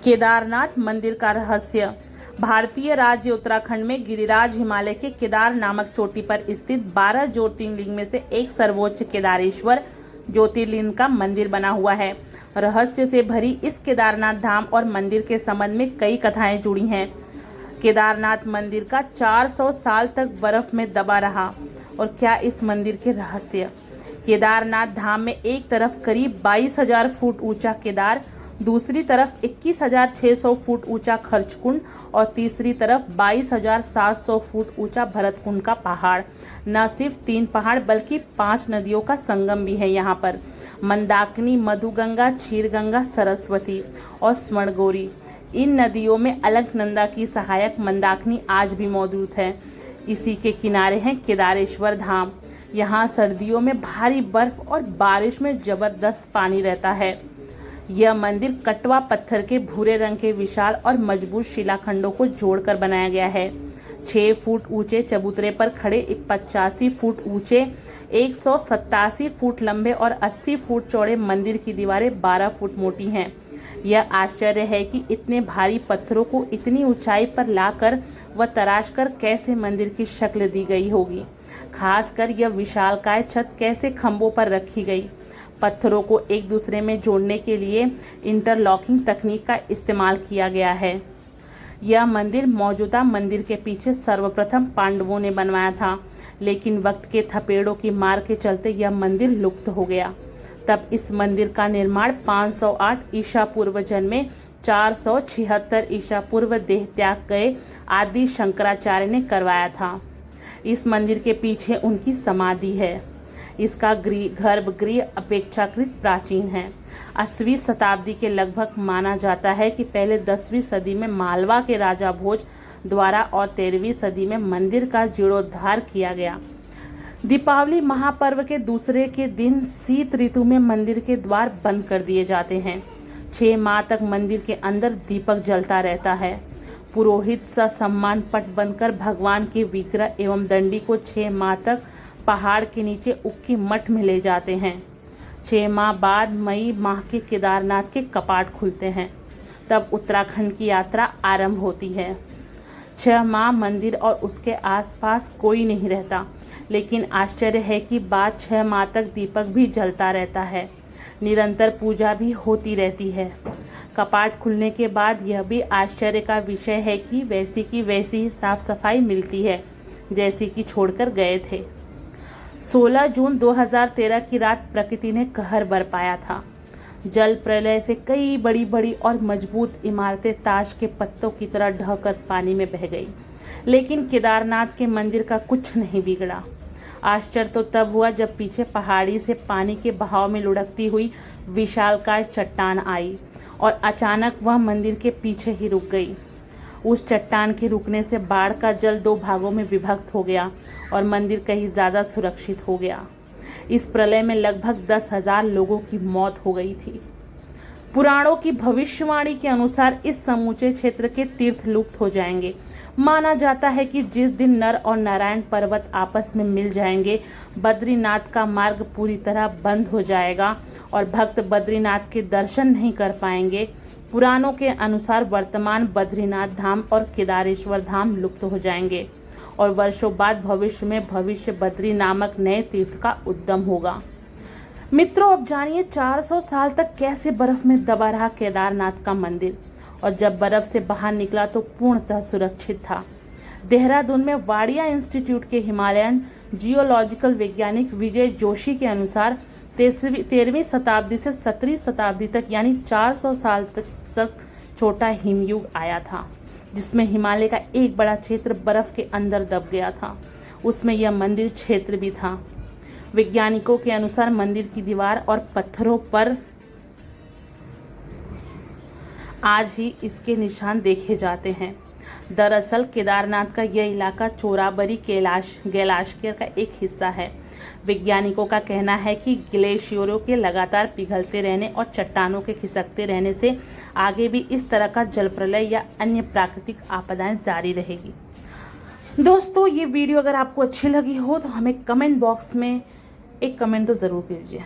केदारनाथ मंदिर का रहस्य। भारतीय राज्य उत्तराखंड में गिरिराज हिमालय के केदार नामक चोटी पर स्थित 12 ज्योतिर्लिंग में से एक सर्वोच्च केदारेश्वर ज्योतिर्लिंग का मंदिर बना हुआ है। रहस्य से भरी इस केदारनाथ धाम और मंदिर के संबंध में कई कथाएं जुड़ी हैं। केदारनाथ मंदिर का 400 साल तक बर्फ में दबा रहा। और क्या इस मंदिर के रहस्य। केदारनाथ धाम में एक तरफ करीब 22,000 फुट ऊंचा केदार, दूसरी तरफ 21,600 फुट ऊंचा खर्चकुंड और तीसरी तरफ 22,700 फुट ऊंचा भरतकुंड का पहाड़। न सिर्फ 3 पहाड़ बल्कि 5 नदियों का संगम भी है यहाँ पर। मंदाकिनी, मधुगंगा, क्षीरगंगा, सरस्वती और स्वर्णगौरी। इन नदियों में अलकनंदा की सहायक मंदाकिनी आज भी मौजूद है। इसी के किनारे है केदारेश्वर धाम। यहाँ सर्दियों में भारी बर्फ और बारिश में जबरदस्त पानी रहता है। यह मंदिर कटवा पत्थर के भूरे रंग के विशाल और मजबूत शिलाखंडों को जोड़कर बनाया गया है। 6 फुट ऊंचे चबूतरे पर खड़े 85 फुट ऊंचे, 187 फुट लंबे और 80 फुट चौड़े मंदिर की दीवारें 12 फुट मोटी हैं। यह आश्चर्य है कि इतने भारी पत्थरों को इतनी ऊंचाई पर लाकर व तराशकर कैसे मंदिर की शक्ल दी गई होगी। खासकर यह विशालकाय छत कैसे खंभों पर रखी गई। पत्थरों को एक दूसरे में जोड़ने के लिए इंटरलॉकिंग तकनीक का इस्तेमाल किया गया है। यह मंदिर मौजूदा मंदिर के पीछे सर्वप्रथम पांडवों ने बनवाया था, लेकिन वक्त के थपेड़ों की मार के चलते यह मंदिर लुप्त हो गया। तब इस मंदिर का निर्माण 508 ईसा पूर्व में 476 ईसा पूर्व देह त्याग गए आदि शंकराचार्य ने करवाया था। इस मंदिर के पीछे उनकी समाधि है। इसका गर्भगृह अपेक्षाकृत प्राचीन है। 8वीं शताब्दी के लगभग माना जाता है कि पहले 10वीं सदी में मालवा के राजा भोज द्वारा और 13वीं सदी में मंदिर का जीर्णोद्धार किया गया। दीपावली महापर्व के दूसरे के दिन शीत ऋतु में मंदिर के द्वार बंद कर दिए जाते हैं। 6 माह तक मंदिर के अंदर दीपक जलता रहता है। पुरोहित ससम्मान पट बनकर भगवान के विग्रह एवं दंडी को 6 माह तक पहाड़ के नीचे उक्की मठ में ले जाते हैं। 6 माह बाद मई माह के केदारनाथ के कपाट खुलते हैं। तब उत्तराखंड की यात्रा आरंभ होती है। 6 माह मंदिर और उसके आसपास कोई नहीं रहता, लेकिन आश्चर्य है कि बाद 6 माह तक दीपक भी जलता रहता है। निरंतर पूजा भी होती रहती है। कपाट खुलने के बाद यह भी आश्चर्य का विषय है कि वैसी ही साफ सफाई मिलती है जैसी कि छोड़कर गए थे। 16 जून 2013 की रात प्रकृति ने कहर बरपाया था। जल प्रलय से कई बड़ी बड़ी और मजबूत इमारतें ताश के पत्तों की तरह ढहकर पानी में बह गई, लेकिन केदारनाथ के मंदिर का कुछ नहीं बिगड़ा। आश्चर्य तो तब हुआ जब पीछे पहाड़ी से पानी के बहाव में लुढ़कती हुई विशालकाय चट्टान आई और अचानक वह मंदिर के पीछे ही रुक गई। उस चट्टान के रुकने से बाढ़ का जल 2 भागों में विभक्त हो गया और मंदिर कहीं ज़्यादा सुरक्षित हो गया। इस प्रलय में लगभग 10,000 लोगों की मौत हो गई थी। पुराणों की भविष्यवाणी के अनुसार इस समूचे क्षेत्र के तीर्थ लुप्त हो जाएंगे। माना जाता है कि जिस दिन नर और नारायण पर्वत आपस में मिल जाएंगे, बद्रीनाथ का मार्ग पूरी तरह बंद हो जाएगा और भक्त बद्रीनाथ के दर्शन नहीं कर पाएंगे। पुराणों के अनुसार वर्तमान बद्रीनाथ धाम और केदारेश्वर धाम लुप्त हो जाएंगे और वर्षों बाद भविष्य में भविष्य बद्री नामक नए तीर्थ का उद्गम होगा। मित्रों, अब जानिए 400 साल तक कैसे बर्फ में दबा रहा केदारनाथ का मंदिर, और जब बर्फ से बाहर निकला तो पूर्णतः सुरक्षित था। देहरादून में वाडिया इंस्टीट्यूट के हिमालयन जियोलॉजिकल वैज्ञानिक विजय जोशी के अनुसार 13वीं शताब्दी से 17वीं शताब्दी तक यानी 400 साल तक छोटा हिमयुग आया था, जिसमें हिमालय का एक बड़ा क्षेत्र बर्फ के अंदर दब गया था। उसमें यह मंदिर क्षेत्र भी था। वैज्ञानिकों के अनुसार मंदिर की दीवार और पत्थरों पर आज ही इसके निशान देखे जाते हैं। दरअसल केदारनाथ का यह इलाका चोराबरी ग्लेशियर का एक हिस्सा है। वैज्ञानिकों का कहना है कि ग्लेशियरों के लगातार पिघलते रहने और चट्टानों के खिसकते रहने से आगे भी इस तरह का जल प्रलय या अन्य प्राकृतिक आपदाएं जारी रहेगी। दोस्तों, ये वीडियो अगर आपको अच्छी लगी हो तो हमें कमेंट बॉक्स में एक कमेंट तो ज़रूर कीजिए।